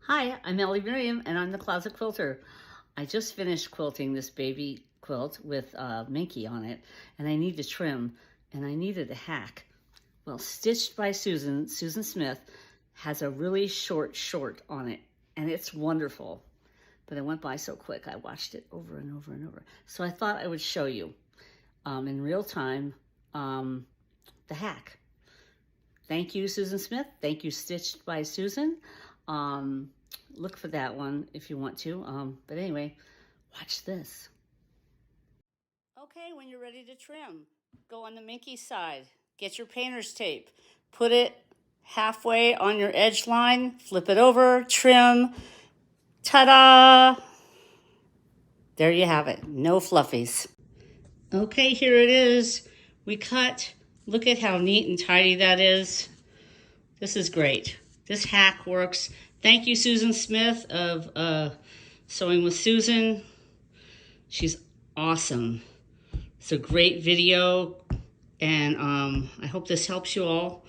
Hi, I'm Ellie Miriam, and I'm the Closet Quilter. I just finished quilting this baby quilt with Minky on it, and I need to trim, and I needed a hack. Well, Stitched by Susan, Susan Smith, has a really short on it, and it's wonderful. But it went by so quick, I watched it over and over and over. So I thought I would show you in real time the hack. Thank you, Susan Smith. Thank you, Stitched by Susan. Look for that one if you want to. But anyway, watch this. Okay, when you're ready to trim, go on the Minky side. Get your painter's tape. Put it halfway on your edge line. Flip it over, trim. Ta-da! There you have it. No fluffies. Okay, here it is. We cut. Look at how neat and tidy that is. This is great. This hack works. Thank you, Susan Smith of Sewing with Susan. She's awesome. It's a great video, and I hope this helps you all.